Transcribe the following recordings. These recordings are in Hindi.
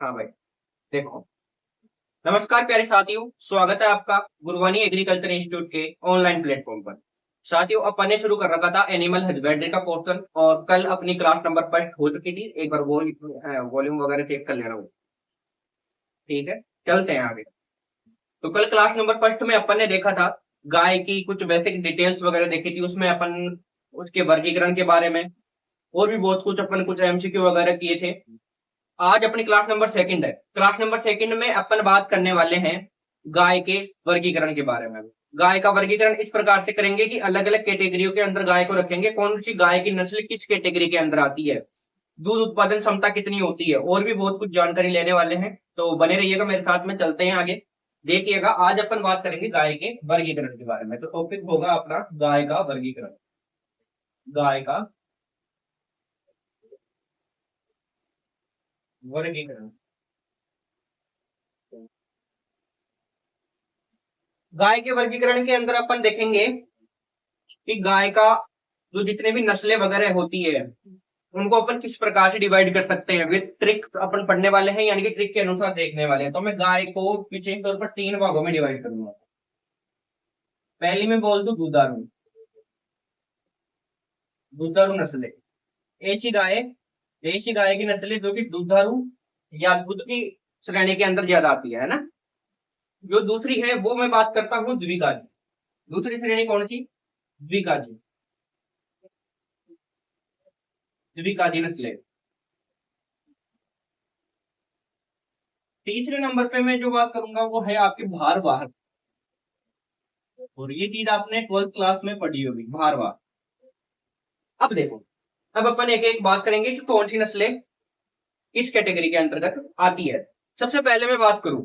हाँ भाई, देखो। नमस्कार प्यारे साथियों, स्वागत है आपका गुरवानी एग्रीकल्चर इंस्टीट्यूट के ऑनलाइन प्लेटफॉर्म पर। साथियों, अपन ने शुरू कर रखा था एनिमल हस्बेंड्री का पोर्शन, और कल अपनी क्लास नंबर फर्स्ट हो चुकी थी। एक बार वो वॉल्यूम वगैरह चेक कर लेना वो। ठीक है, चलते हैं आगे। तो कल क्लास नंबर फर्स्ट में अपन ने देखा था गाय की कुछ बेसिक डिटेल्स वगैरह देखी थी। उसमें अपन उसके वर्गीकरण के बारे में और भी बहुत कुछ अपन कुछ एमसीक्यू वगैरह किए थे। आज अपनी क्लास नंबर सेकंड है। क्लास नंबर सेकंड में अपन बात करने वाले हैं गाय के वर्गीकरण के बारे में। गाय का वर्गीकरण इस प्रकार से करेंगे कि अलग अलग कैटेगरियों के अंदर गाय को रखेंगे, कौन सी गाय की नस्ल किस कैटेगरी के अंदर आती है, दूध उत्पादन क्षमता कितनी होती है, और भी बहुत कुछ जानकारी लेने वाले हैं। तो बने रहिएगा मेरे साथ में, चलते हैं आगे। देखिएगा, आज अपन बात करेंगे गाय के वर्गीकरण के बारे में। तो टॉपिक होगा अपना गाय का वर्गीकरण। गाय का वर्गीकरण। गाय के वर्गीकरण के अंदर अपन देखेंगे कि गाय का जो जितने भी नस्लें वगैरह होती है उनको अपन किस प्रकार से डिवाइड कर सकते हैं। विद ट्रिक्स अपन पढ़ने वाले हैं, यानी कि ट्रिक के अनुसार देखने वाले हैं। तो मैं गाय को विशेष तौर पर तीन भागों में डिवाइड करूंगा। पहली में बोल दूं दुधारू। दुधारू नस्लें, ऐसी गाय ऐसी गाय की नस्लें जो कि दुधारू या दूध की श्रेणी के अंदर ज्यादा आती है ना। जो दूसरी है वो मैं बात करता हूँ द्विकाजी। दूसरी श्रेणी कौन सी? द्विकाजी। द्विकाजी नस्लें। तीसरे नंबर पे मैं जो बात करूंगा वो है आपके भारवाहक। और ये चीज आपने 12th क्लास में पढ़ी होगी, भारवाहक। अब देखो, अब अपन एक एक बात करेंगे कि कौन सी नस्लें किस कैटेगरी के अंतर्गत आती है। सबसे पहले मैं बात करूं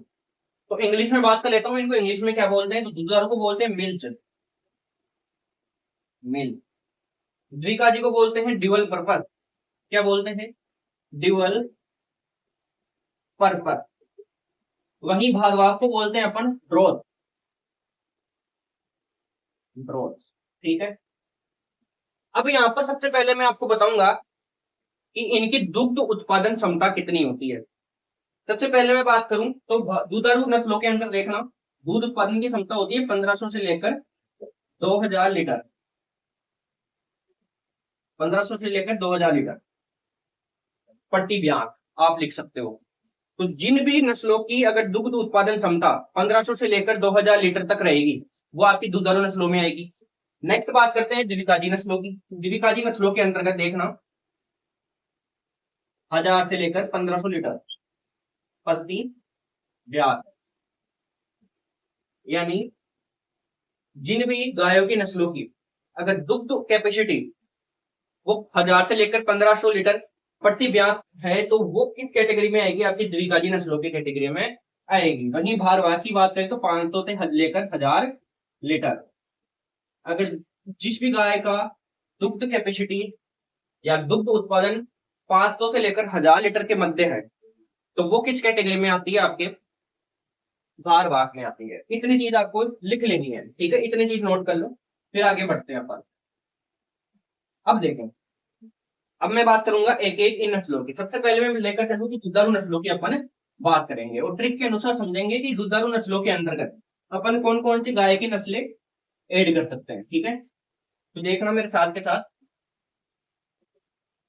तो इंग्लिश में बात कर लेता हूं। इनको इंग्लिश में क्या बोलते हैं? तो दुधारू को बोलते हैं मिल्च, मिल। द्विकाजी को बोलते हैं ड्यूअल पर्पस। क्या बोलते हैं? Dual purpose. वहीं भारवाहक को बोलते हैं अपन ड्रोथ, ड्रोथ। ठीक है। अब यहाँ पर सबसे पहले मैं आपको बताऊंगा कि इनकी दुग्ध उत्पादन क्षमता कितनी होती है। सबसे पहले मैं बात करूं तो दुधारू नस्लों के अंदर देखना, दूध उत्पादन की क्षमता होती है 1500 से लेकर 2000 लीटर। 1500 से लेकर 2000 लीटर प्रति ब्यात आप लिख सकते हो। तो जिन भी नस्लों की अगर दुग्ध उत्पादन क्षमता 1500 से लेकर 2000 लीटर तक रहेगी, वो आपकी दुधारू नस्लों में आएगी। नेक्स्ट बात करते हैं द्विकाजी नस्लों की। द्विकाजी नस्लों के अंतर्गत देखना, 1000 से लेकर 1500 लीटर प्रति ब्यात। यानी जिन भी गायों की नस्लों की अगर दुग्ध कैपेसिटी वो 1000 से लेकर 1500 लीटर प्रति ब्यात है, तो वो किस कैटेगरी में आएगी? आपकी द्विकाजी नस्लों की कैटेगरी में आएगी। वहीं भारवासी बात करें तो 500 से लेकर 1000 लीटर। अगर जिस भी गाय का दुग्ध कैपेसिटी या दुग्ध उत्पादन 500 से लेकर 1000 लीटर के मध्य है, तो वो किस कैटेगरी में आती है? आपके भारवाहक में आती है। इतनी चीज आपको लिख लेनी है, ठीक है? इतनी चीज नोट कर लो, फिर आगे बढ़ते हैं अपन। अब देखें, अब मैं बात करूंगा एक एक इन नस्लों की। सबसे पहले मैं लेकर चलूं कि दुधारू नस्लों की अपन बात करेंगे और ट्रिक के अनुसार समझेंगे कि दुधारू नस्लों के अंतर्गत अपन कौन कौन सी गाय की नस्लें ऐड कर सकते हैं। ठीक है, तो देखना मेरे साथ के साथ।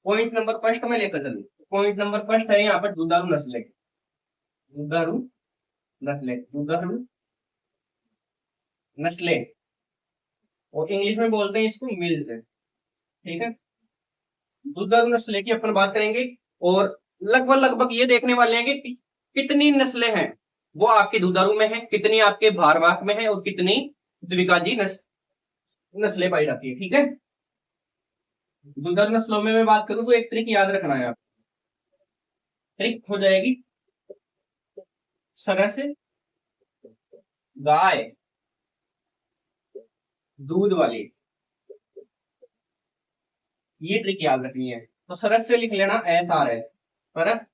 पॉइंट नंबर फर्स्ट में लेकर चलूं। पॉइंट नंबर फर्स्ट है यहाँ पर दुधारू नस्लें। दुधारू नस्लें, दुधारू नस्लें, और इंग्लिश में बोलते हैं इसको मिल्क। ठीक है, दुधारू नस्लें की अपन बात करेंगे। और लगभग लगभग ये देखने वाले हैं कि कितनी नस्लें हैं वो आपके दुधारू में है, कितनी आपके भारवाहक में है, और कितनी द्विकाजी नस्लें पाई जाती है। ठीक है, दुधारू नस्लों में मैं बात करूं तो एक ट्रिक याद रखना है आप। ट्रिक हो जाएगी सरस गाय दूध वाली। ये ट्रिक याद रखनी है। तो सरस से लिख लेना, एस आर है, सरस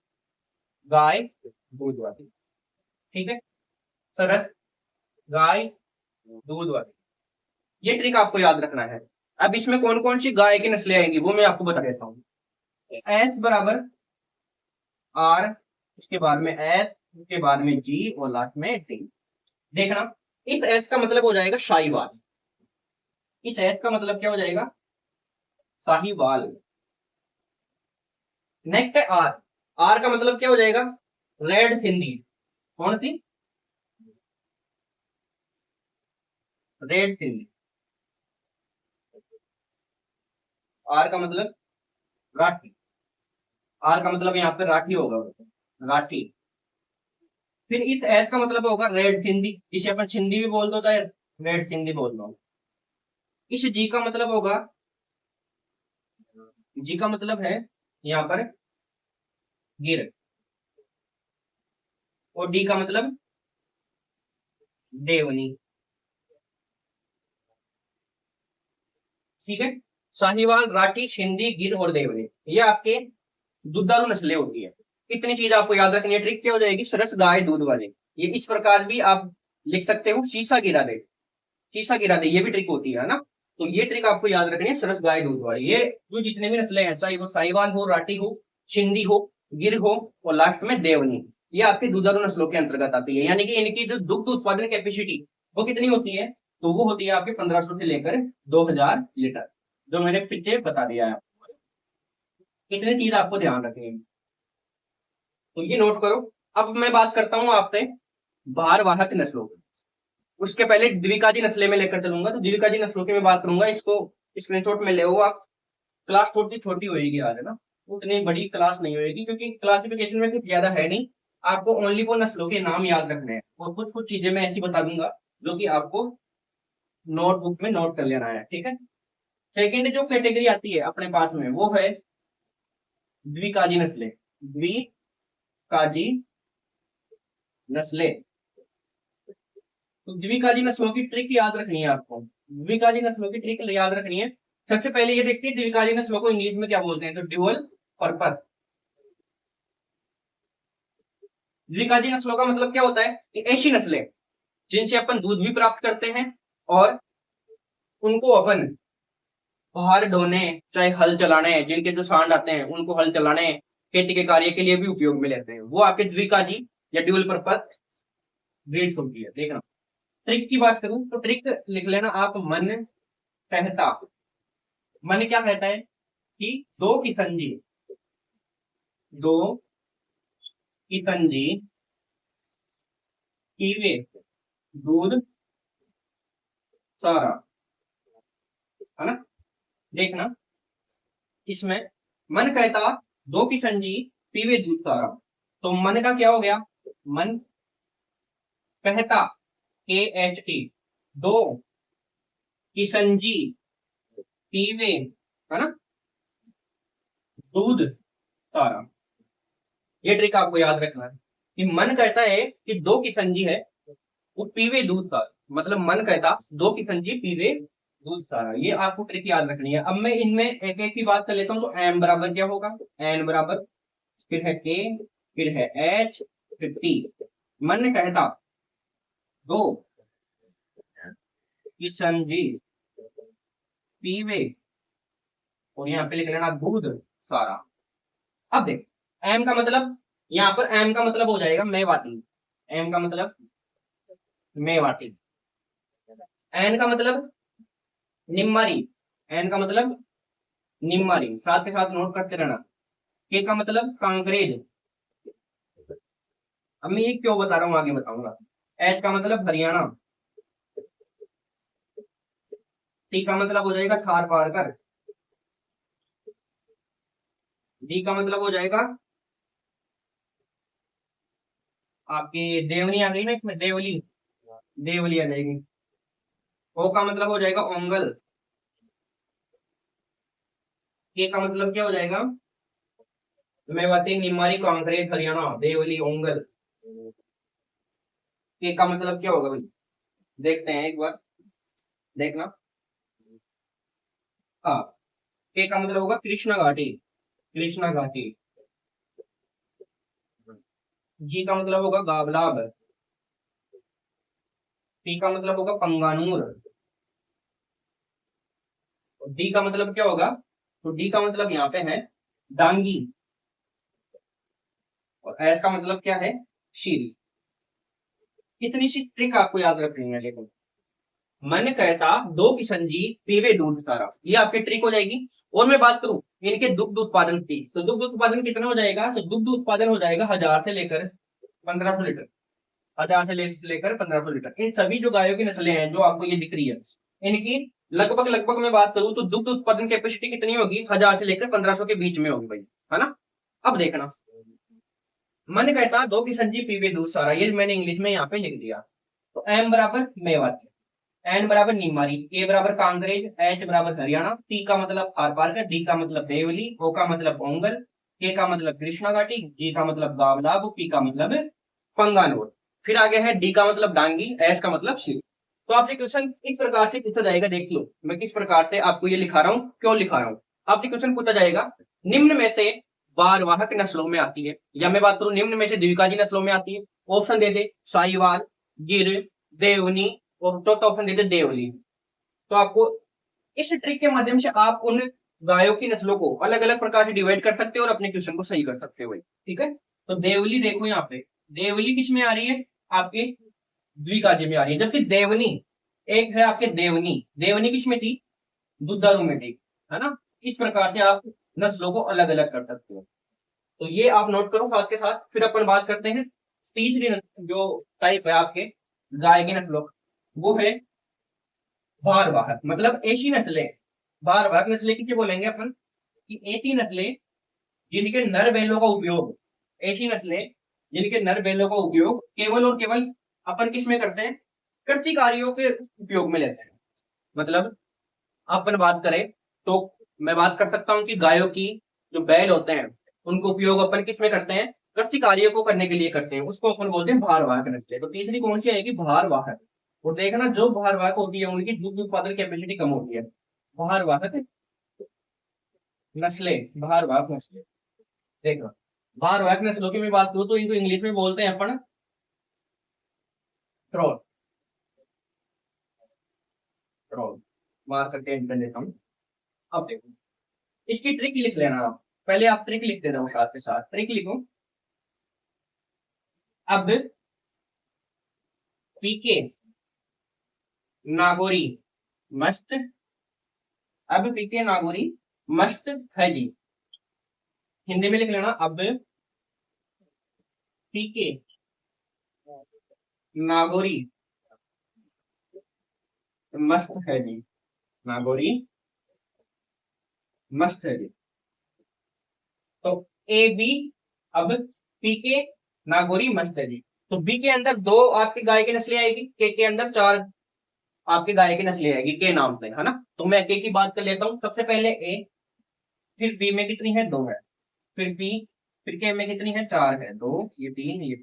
गाय दूध वाली। ठीक है, सरस गाय दूध वाली, ये ट्रिक आपको याद रखना है। अब इसमें कौन कौन सी गाय की नस्लें आएंगी वो मैं आपको बता देता हूँ। एस बराबर आर उसके बाद में एच, उसके बाद में जी और लास्ट में टी। देखना, इस एच का मतलब हो जाएगा शाहीवाल। इस एच का मतलब क्या हो जाएगा? शाहीवाल। नेक्स्ट है आर। आर का मतलब क्या हो जाएगा? रेड सिंधी। कौन सी? रेड सिंधी। आर का मतलब राठी। आर का मतलब यहाँ पे राठी होगा, राठी। फिर इस एस का मतलब होगा रेड सिंधी, इसे अपन सिंधी भी बोल दो चाहे रेड सिंधी बोल दो। इस जी का मतलब होगा, जी का मतलब है यहाँ पर गिर। और डी का मतलब देवनी। ठीक है। साहिवाल, राठी, सिंधी, गिर और देवनी, ये आपके दुधारू नस्लें होती है। इतनी चीज आपको याद रखनी है। ट्रिक क्या हो जाएगी? सरस गाय दूध वाले। ये इस प्रकार भी आप लिख सकते हो, शीशा गिरा दे। शीशा गिरा दे, ये भी ट्रिक होती है ना। तो ये ट्रिक आपको याद रखनी है, सरस गाय दूध वाली। ये जो जितने भी नस्लें हैं, चाहे वो साहिवाल हो, राठी हो, सिंधी हो, गिर हो और लास्ट में देवनी, ये आपकी दुधारू नस्लों के अंतर्गत आती है। यानी कि इनकी जो दुग्ध उत्पादन कैपेसिटी वो कितनी होती है? तो वो होती है आपके 1500 से लेकर 2000 लीटर, जो मैंने पीछे बता दिया है। इतनी चीज आपको ध्यान रखनी है, तो ये नोट करो। अब मैं बात करता हूँ आपसे भारवाहक नस्लों की। उसके पहले द्विकाजी नस्लें में लेकर चलूंगा। तो द्विकाजी नस्लों की मैं बात करूंगा, इसको स्क्रीनशॉट में ले आप। क्लास थोड़ी सी छोटी होगी आज, है ना। उतनी बड़ी क्लास नहीं होगी, क्योंकि क्लासिफिकेशन में कुछ ज्यादा है नहीं। आपको ओनली वो नस्लों के नाम याद रखने हैं, और कुछ कुछ चीजें मैं ऐसी बता दूंगा जो कि आपको नोटबुक में नोट कर लेना है। ठीक है। सेकेंड जो कैटेगरी आती है अपने पास में, वो है द्विकाजी नस्लें। द्विकाजी नस्लें। तो द्विकाजी नस्लों की ट्रिक याद रखनी है आपको। द्विकाजी नस्लों की ट्रिक याद रखनी है। सबसे पहले ये देखते हैं द्विकाजी नस्लों को इंग्लिश में क्या बोलते हैं। तो ड्यूअल पर्पस। द्विकाजी नस्लों का मतलब क्या होता है? कि ऐसी नस्लें जिनसे अपन दूध भी प्राप्त करते हैं, और उनको अपन बाहर ढोने, चाहे हल चलाने, जिनके जो सांड आते हैं उनको हल चलाने, खेती के कार्य के लिए भी उपयोग में लेते हैं, वो आपके द्विकाजी या ड्यूअल पर्पस ब्रीड्स होती है। देखना, ट्रिक की बात करूं तो ट्रिक लिख लेना आप। मन कहता, मन क्या कहता है? कि दो किसनजी, दो किसनजी पीवे दूध सारा, है ना। देखना, इसमें मन कहता दो किसनजी पीवे दूध सारा। तो मन का क्या हो गया? मन कहता, के एच टी, दो किसनजी पीवे, है ना, दूध सारा। ये ट्रिक आपको याद रखना है कि मन कहता है कि दो किसनजी है, वो पीवे दूध सारा। मतलब मन कहता दो किसनजी पीवे दूध सारा। ये आपको ट्रिक याद रखनी है। अब मैं इनमें एक एक की बात कर लेता हूँ। तो एम बराबर क्या होगा? एन बराबर, फिर है के, फिर है एच, फिर टी। मन कहता दो किसनजी पीवे, और यहाँ पे लिख लेना दूध सारा। अब देख, एम का मतलब, यहाँ पर एम का मतलब हो जाएगा मेवाती। एम का मतलब मेवाती। एन का मतलब निम्मारी। एन का मतलब निम्मारी, साथ के साथ नोट करते रहना। के का मतलब कांकरेज। अब मैं ये क्यों बता रहा हूँ आगे बताऊंगा। एच का मतलब हरियाणा। टी का मतलब हो जाएगा थार पार कर। डी का मतलब हो जाएगा आपकी देवनी आ गई ना इसमें, देवली, देवली आ जाएगी। ओ का मतलब हो जाएगा ओंगल। के का मतलब क्या हो जाएगा? मेवाती, निम्मारी, कांकरेज, हरियाणा, देवली, ओंगल। के का मतलब क्या होगा भाई? देखते हैं एक बार, देखना। हाँ, के का मतलब होगा कृष्णा घाटी। कृष्णा घाटी। जी का मतलब होगा गाबलाब। पी का मतलब होगा पंगानूर। और डी का मतलब क्या होगा? तो डी का मतलब यहाँ पे है डांगी। और एस का मतलब क्या है, शील। इतनी सी ट्रिक आपको याद रखनी है। देखो, मन कहता दो किशन जी पीवे दूध सारा, ये आपकी ट्रिक हो जाएगी। और मैं बात करूं इनके दुग्ध उत्पादन की, तो दुग्ध उत्पादन कितना हो जाएगा, तो दुग्ध उत्पादन हो जाएगा 1000 से लेकर 1500 लीटर। 1000 से लेकर 1500 लीटर। इन सभी जो गायों की नस्लें हैं जो आपको ये दिख रही है, इनकी लगभग लगभग मैं बात करूं तो दुग्ध उत्पादन कैपेसिटी कितनी होगी, 1000 से लेकर 1500 के बीच में होगी भाई, है ना। अब देखना, मन कहता दो किशन जी पीवे दूध सारा, ये मैंने इंग्लिश में यहाँ पे लिख दिया। तो एम बराबर मेवाती, एन बराबर नीमारी, ए बराबर कांग्रेज, एच बराबर हरियाणा, टी का मतलब खार पारकर, डी का मतलब देवली, ओ का मतलब ओंगल, के का मतलब कृष्णा घाटी, जी का मतलब गावलाब, पी का मतलब पंगानोर। फिर आगे है डी का मतलब डांगी, एस का मतलब शिव। तो आपसे क्वेश्चन इस प्रकार से पूछा जाएगा, देख लो मैं किस प्रकार से आपको ये लिखा रहा हूँ, क्यों लिखा रहा हूँ। आपसे क्वेश्चन पूछा जाएगा, निम्न में से बारवाहक नस्लों में आती है, या मैं बात करूं निम्न में से द्विकाजी नस्लों में आती है। ऑप्शन दे दे, साहिवाल, गिर, देवनी, और चौथा ऑप्शन दे दे देवली। तो आपको इस ट्रिक के माध्यम से आप उन गायों की नस्लों को अलग अलग प्रकार से डिवाइड कर सकते हो और अपने क्वेश्चन को सही कर सकते हो भाई, ठीक है। तो देवली देखो यहाँ पे, देवली किस में आ रही है, आपके द्विकाजी में आ रही है। जबकि देवनी, एक है आपके देवनी, देवनी किस में थी, दुधारू में थी, है ना। इस प्रकार से आप नस्लों को अलग अलग कर सकते हो। तो ये आप नोट करो साथ के साथ। फिर अपन बात करते हैं तीसरी जो टाइप है आपके गाय की नस्लों, वो है भारवाहक, मतलब ऐसी नस्लें। भारवाहक नस्लें किसे बोलेंगे अपन, कि ऐसी नस्लें जिनके नर बैलों का उपयोग, ऐसी नस्लें जिनके नर बैलों का उपयोग केवल और केवल अपन किस में करते हैं, कृषि कार्यों के उपयोग में लेते हैं। मतलब अपन बात करें तो मैं बात कर सकता हूँ कि गायों की जो बैल होते हैं उनको उपयोग अपन किस में करते हैं, कृषि कार्यों को करने के लिए करते हैं, उसको अपन बोलते हैं भारवाहक नस्लें। तो तीसरी कौन सी आएगी, भारवाहक। और देखना जो भारवाहक होती है उनकी दुग्ध उत्पादन कैपेसिटी कम होती है। भारवाहक नस्लें, भारवाहक नस्लें, देखना भारवाहक नस्लों की मैं बात करूं तो इनको इंग्लिश में बोलते हैं अपन ट्रोल, ट्रोल मार करके एंटर देता हूँ। अब देखो, इसकी ट्रिक लिख लेना आप, पहले आप ट्रिक लिख देना साथ के साथ, ट्रिक लिखो। अब पीके नागोरी मस्त, अब पीके नागोरी मस्त है जी, हिंदी में लिख लेना। अब पीके नागोरी मस्त है जी, नागोरी मस्त है जी। तो ए बी, अब पीके नागोरी मस्त है जी। तो बी के अंदर दो आपकी गाय की नस्लें आएगी, के अंदर चार आपके गाय की नस्लें आएगी के नाम से, है ना। तो मैं के की बात कर लेता हूँ। सबसे पहले ए, फिर बी में कितनी है, दो है, फिर बी, फिर के में कितनी है, चार है, दो ये तीन ये,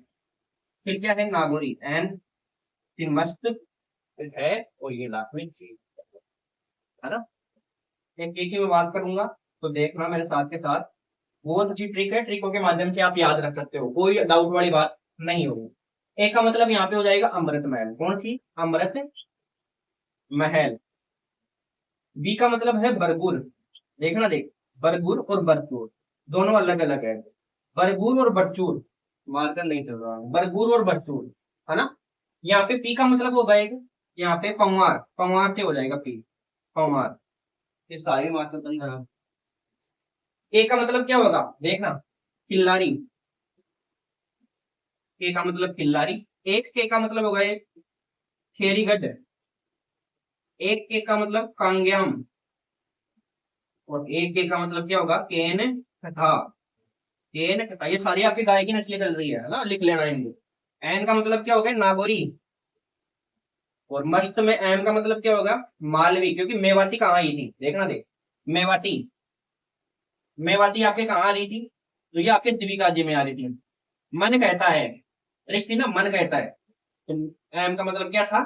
फिर क्या है नागोरी एन, फिर मस्त, फिर है, और ये लास्ट में जी, है ना। एक एक ही मैं बात करूंगा, तो देखना मेरे साथ के साथ। बहुत अच्छी ट्रिक है, ट्रिकों के माध्यम से आप याद रख सकते हो, कोई डाउट वाली बात नहीं होगी। एक का मतलब यहाँ पे हो जाएगा अमृत महल, कौन सी, अमृत महल। बी का मतलब है बरगुर, देखना देख, बरगुर और बरचूर दोनों अलग अलग है। बरगुर और बरचूर, मार्कर नहीं चल रहा, बरगुर और बरचूर, है ना। यहाँ पे पी का मतलब होगा एक, यहाँ पे पंवार, पंवार से हो जाएगा पी, पंवार। ये सारी मार्कर बंद करा। ए का मतलब क्या होगा, देखना, किल्लारी, के का मतलब किल्लारी। एक के का मतलब होगा एक खेरीगढ़, एक के का मतलब कांग्याम, और एक के का मतलब क्या होगा, केन कथा, केन कथा। ये सारी आपकी गाय की नस्लें चल रही है ना, लिख लेना इनको। एन का मतलब क्या होगा, नागौरी, और मस्त में एम का मतलब क्या होगा, मालवी, क्योंकि मेवाती कहाँ आई थी, देखना देख, मेवाती, मेवाती आपके कहाँ आ रही थी, तो ये आपके द्विकाजी में आ रही थी। मन कहता है, एक थी ना मन कहता है, तो एम का मतलब क्या था,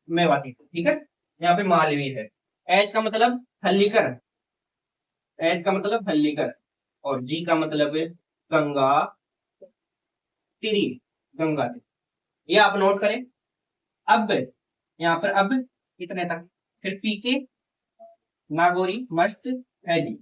मेवाती, ठीक है। यहाँ पे मालवी है। एच का मतलब हल्लीकर, एच का मतलब हल्लीकर, और जी का मतलब है गंगा तिरी, गंगा तिरी। ये आप नोट करें। अब यहाँ पर अब कितने तक, फिर पीके नागौरी मस्त है जी,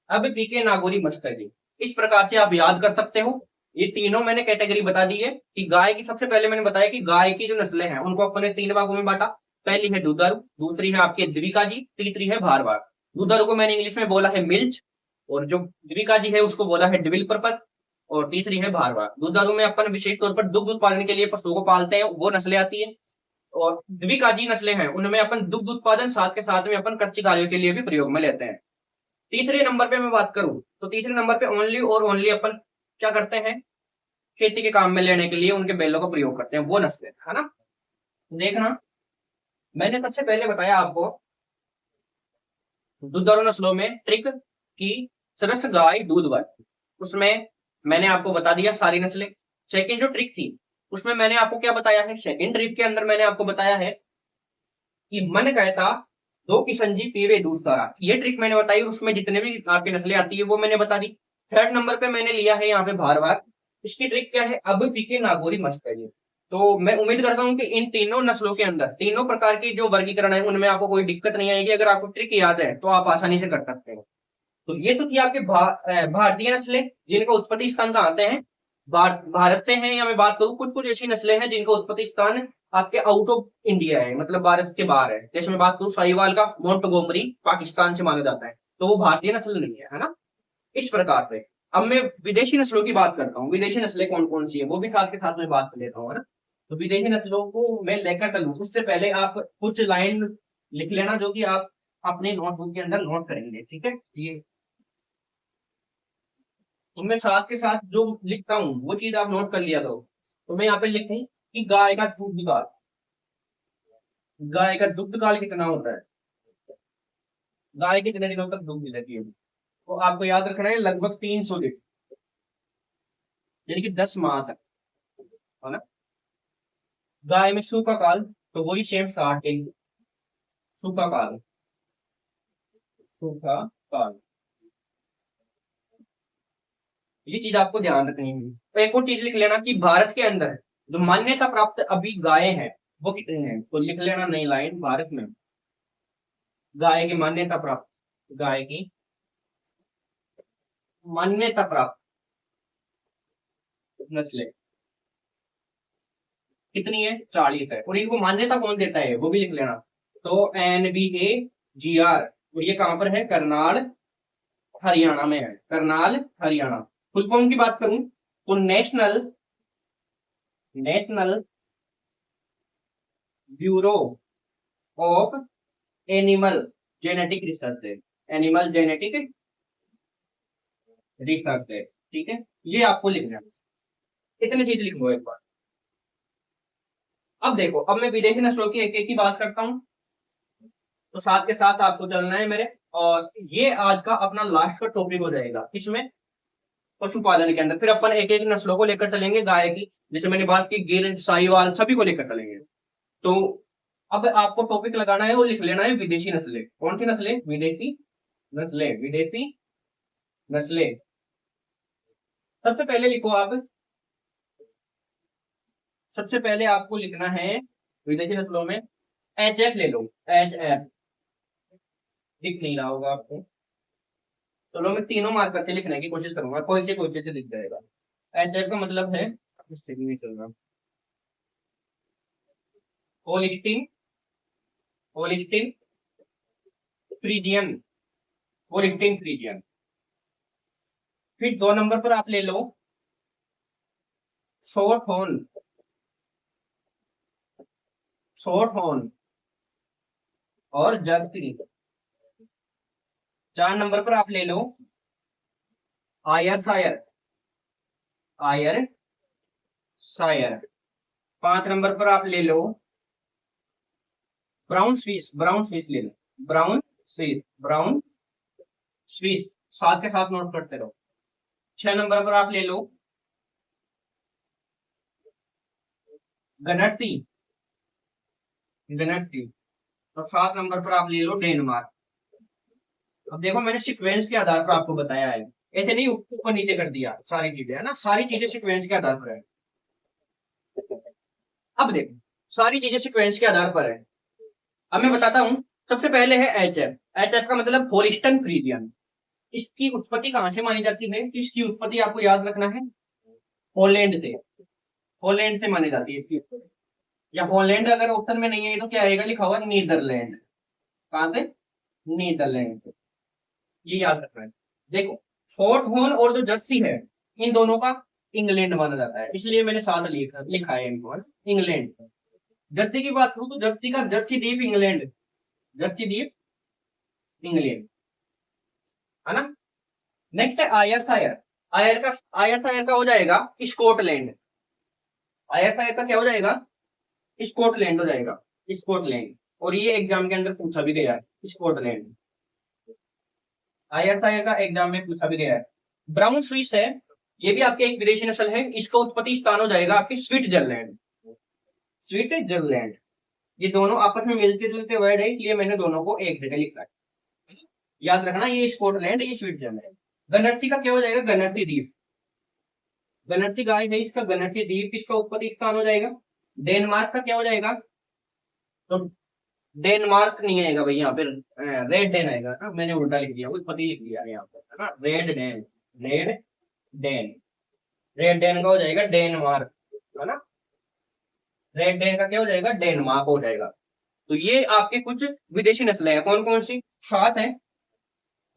अब पीके नागौरी मस्त है जी। इस प्रकार से आप याद कर सकते हो। ये तीनों मैंने कैटेगरी बता दी है कि गाय की, सबसे पहले मैंने बताया कि गाय की जो नस्लें हैं उनको अपने 3 भागों में बांटा। पहली है दुधारू, दूसरी है आपके द्विकाजी, तीसरी है भारवार। दुधारू को मैंने इंग्लिश में बोला है मिल्च, और जो द्विकाजी है उसको बोला है डिविल पर्पज, और तीसरी है भारवार। दुधारू में अपन विशेष तौर पर दुग्ध उत्पादन के लिए पशुओं को पालते हैं, वो नस्लें आती है। और द्विकाजी नस्लें हैं उनमें अपन दुग्ध उत्पादन साथ के साथ में अपन कच्ची गायों के लिए भी प्रयोग में लेते हैं। तीसरे नंबर पे मैं बात करूं तो तीसरे नंबर पे ओनली और ओनली अपन क्या करते हैं, खेती के काम में लेने के लिए उनके बैलों का प्रयोग करते हैं, वो नस्लें, है ना। देखना, मैंने सबसे पहले बताया आपको दुधारू नस्लों में ट्रिक की सरस गाय दूध वर, उसमें मैंने आपको बता दिया सारी नस्लें। सेकंड जो ट्रिक थी उसमें मैंने आपको क्या बताया है, सेकंड ट्रिक के अंदर मैंने आपको बताया है कि मन कहता दो किशन जी पीवे दूध सारा, ये ट्रिक मैंने बताई, उसमें जितने भी आपकी नस्लें आती है वो मैंने बता दी। थर्ड नंबर पे मैंने लिया है यहाँ पे भारवार। इसकी ट्रिक क्या है, अब पीके नागोरी मस्त है। तो मैं उम्मीद करता हूँ कि इन तीनों नस्लों के अंदर तीनों प्रकार की जो वर्गीकरण है उनमें आपको कोई दिक्कत नहीं आएगी। अगर आपको ट्रिक याद है तो आप आसानी से कर सकते हैं। तो ये तो थी आपके भारतीय नस्लें जिनका उत्पत्ति स्थान कहाँ आते हैं, भारत से हैं। या मैं बात करूं कुछ कुछ ऐसी नस्लें हैं जिनका उत्पत्ति स्थान आपके आउट ऑफ इंडिया है, मतलब भारत के बाहर है। जैसे मैं बात करूं साहिवाल का, मोंटगोमरी पाकिस्तान से माना जाता है, तो वो भारतीय नस्ल नहीं है ना। इस प्रकार से अब मैं विदेशी नस्लों की बात करता हूँ, विदेशी नस्लें कौन कौन सी है वो भी साथ के साथ में बात कर लेता हूँ, है ना। तो विदेशी नस्लों को मैं लेकर चलूँ उससे पहले आप कुछ लाइन लिख लेना जो कि आप अपने नोटबुक के अंदर नोट करेंगे, ठीक है। ये तो मैं साथ के साथ जो लिखता हूँ वो चीज आप नोट कर लिया करो। तो मैं यहाँ पे लिखूं कि गाय का दूध काल, गाय का दुग्ध काल कितना होता है, गाय कितने दिनों तक दूध देती है, तो आपको याद रखना है लगभग 300 दिन, यानी कि 10 माह तक, है ना। गाय में सूखा काल तो वही सेम 60 दिन, सूखा काल, सूखा काल, ये चीज आपको ध्यान रखनी है। तो एक और चीज लिख लेना कि भारत के अंदर जो मान्यता प्राप्त अभी गाय है वो कितनी है, तो लिख लेना नई लाइन, भारत में गाय की मान्यता प्राप्त, गाय की मान्यता प्राप्त नस्लें कितनी है, 40 है। और इनको मान्यता कौन देता है वो भी लिख लेना। तो NBAGR, और ये कहां पर है, करनाल हरियाणा में है, करनाल हरियाणा। फुल फॉर्म की बात करूं तो national national bureau of animal genetic research है, एनिमल जेनेटिक रिसर्च है, ठीक है। ये आपको लिखना है, इतनी चीज लिख लो एक बार। अब देखो, अब मैं विदेशी नस्लों की एक एक की बात करता हूँ, तो साथ के साथ आपको चलना है मेरे। और ये आज का अपना लास्ट का टॉपिक हो जाएगा इसमें, पशुपालन के अंदर फिर अपन एक एक नस्लों को लेकर चलेंगे। गाय की जैसे मैंने बात की, गिर साहिवाल सभी को लेकर चलेंगे। तो अब आपको टॉपिक लगाना है, वो लिख लेना है विदेशी नस्लें। कौन सी नस्लें, विदेशी नस्लें, विदेशी नस्लें। सबसे पहले लिखो आप, सबसे पहले आपको लिखना है विदेशी नस्लों में HF ले लो, HF दिख नहीं रहा होगा आपको, चलो मैं तीनों मार्क करके लिखने की कोशिश करूंगा, कोई से दिख जाएगा। HF का मतलब है, नहीं चल रहा, Holstein, Holstein Friesian, Holstein Friesian. फिर 2 नंबर पर आप ले लो शॉर्ट हॉर्न, शॉर्ट हॉर्न और जर्सी। 4 नंबर पर आप ले लो आयर सायर, आयर सायर। 5 नंबर पर आप ले लो ब्राउन स्विस, ब्राउन स्विस ले लो, ब्राउन स्विस, ब्राउन स्विस, साथ के साथ नोट करते रहो। 6 नंबर पर आप ले लो गनर्ती, गनर्ती। और 7 नंबर पर आप ले लो डेनमार्क। अब देखो मैंने सीक्वेंस के आधार पर आपको बताया है, ऐसे नहीं ऊपर नीचे कर दिया सारी चीजें, है ना, सारी चीजें सीक्वेंस के आधार पर है। अब देखो सारी चीजें सीक्वेंस के आधार पर है। अब मैं बताता हूं, सबसे पहले है HF, HF का मतलब होलिस्टन फ्रीजियन। इसकी उत्पत्ति कहां से मानी जाती है, इसकी उत्पत्ति आपको याद रखना है हॉलैंड से, हॉलैंड से मानी जाती है इसकी। या हॉलैंड अगर ऑप्शन में नहीं है तो क्या आएगा, लिखा हुआ नीदरलैंड। कहां से? नीदरलैंड से। ये याद रखना है। देखो, फोर्ट हॉर्न और जो जर्सी है, इन दोनों का इंग्लैंड माना जाता है, इसलिए मैंने साथ लिखा है इनको, है ना? इंग्लैंड। जर्सी की बात करूं तो जर्सी का जर्सी द्वीप इंग्लैंड, जर्सी द्वीप इंग्लैंड, है ना? नेक्स्ट है आयरशायर। आयरशायर का हो जाएगा स्कॉटलैंड। आयरशायर का क्या हो जाएगा? स्कॉटलैंड हो जाएगा, स्कॉटलैंड। और ये एग्जाम के अंदर पूछा भी गया है, स्कॉटलैंड। आयरशायर का एग्जाम में पूछा भी गया है। ब्राउन स्विस है, ये भी आपके एक विदेशी नस्ल है। इसका उत्पत्ति स्थान हो जाएगा आपके स्विट्जरलैंड, स्विट्जरलैंड। ये दोनों आपस में मिलते जुलते वर्ड है, इसलिए मैंने दोनों को एक जगह लिखा है। याद रखना, ये स्कॉटलैंड, ये स्विट्जरलैंड। गनर्सी का क्या हो जाएगा? गनर्सी द्वीप। गनर्सी गाय है, इसका गनर्सी द्वीप इसका उत्पत्ति स्थान हो जाएगा। डेनमार्क का क्या हो जाएगा? तो डेनमार्क नहीं आएगा भाई, यहाँ पे रेड डेन आएगा ना, मैंने उल्टा लिख दिया, उत्पत्ति लिख दिया यहाँ पे, है ना? Red den, red den, red den का हो जाएगा डेनमार्क, है ना? रेड डेन का क्या हो जाएगा? डेनमार्क हो जाएगा। तो ये आपके कुछ विदेशी नस्लें हैं, कौन कौन सी? 7 है।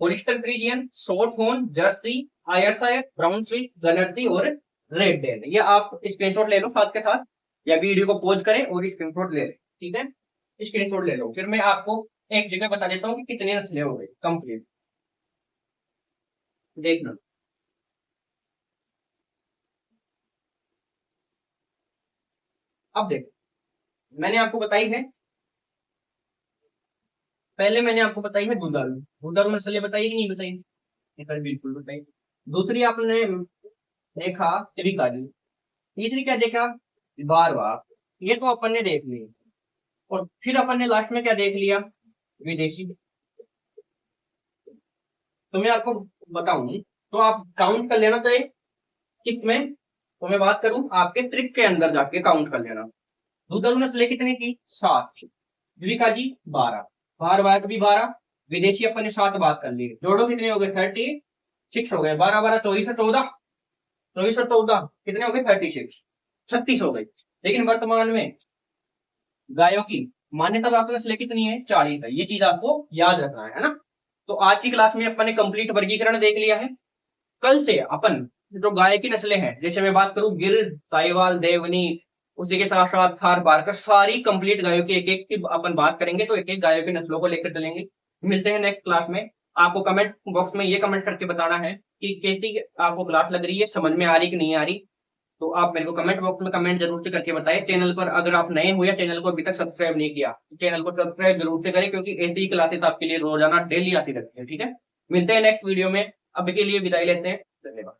Holstein Friesian, shorthorn, Jersey, Ayrshire, Brown Swiss, Guernsey और रेड डेन। ये आप स्क्रीनशॉट ले लो साथ के साथ, या वीडियो को पॉज करें और स्क्रीनशॉट ले लें, ठीक है? स्क्रीनशॉट ले लो, फिर मैं आपको एक जगह बता देता हूँ कि कितनी नस्लें हो गई कंप्लीट, देखना। अब देखो, मैंने आपको बताई है, पहले मैंने आपको बताई है दुधारू, दुधारू नस्लें बताई कि नहीं बताई? ये सर बिल्कुल बताई। दूसरी आपने देखा त्रिकाली। तीसरी क्या देखा? बारवा। ये तो अपन ने देख ली। और फिर अपन ने लास्ट में क्या देख लिया? विदेशी। तो मैं आपको बताऊं तो आप काउंट कर लेना चाहिए किसमें। तो मैं बात करूं आपके ट्रिक के अंदर जाके काउंट कर लेना। दुधारू नस्लें कितनी थी? 7। द्विका जी 12, बार बार भी 12, विदेशी अपन ने 7 बात कर ली, जोड़ो कितने हो गए? 36 हो गए। 12 12 24 और 14, 24 और 14 कितने हो गए? 36, 36 हो गई। लेकिन वर्तमान में गायों की मान्यता प्राप्त नस्लें कितनी है? 40 है। ये चीज आपको याद रखना है ना? तो आज की क्लास में अपन ने कंप्लीट वर्गीकरण देख लिया है। कल से अपन जो गाय की नस्लें हैं, जैसे मैं बात करूं गिर, साहिवाल, देवनी, उसी के साथ साथ थार पारकर, सारी कंप्लीट गायों की एक एक की अपन बात करेंगे, तो एक एक गायों की नस्लों को लेकर चलेंगे। मिलते हैं नेक्स्ट क्लास में। आपको कमेंट बॉक्स में ये कमेंट करके बताना है कि कैसी आपको क्लास लग रही है, समझ में आ रही कि नहीं आ रही। तो आप मेरे को कमेंट बॉक्स में कमेंट जरूर से करके बताएं। चैनल पर अगर आप नए हुए, चैनल को अभी तक सब्सक्राइब नहीं किया, तो चैनल को सब्सक्राइब जरूर से करें, क्योंकि ऐसी क्लासेस आपके लिए रोजाना डेली आती रहती है, ठीक है? मिलते हैं नेक्स्ट वीडियो में, अभी के लिए विदाई लेते हैं, धन्यवाद।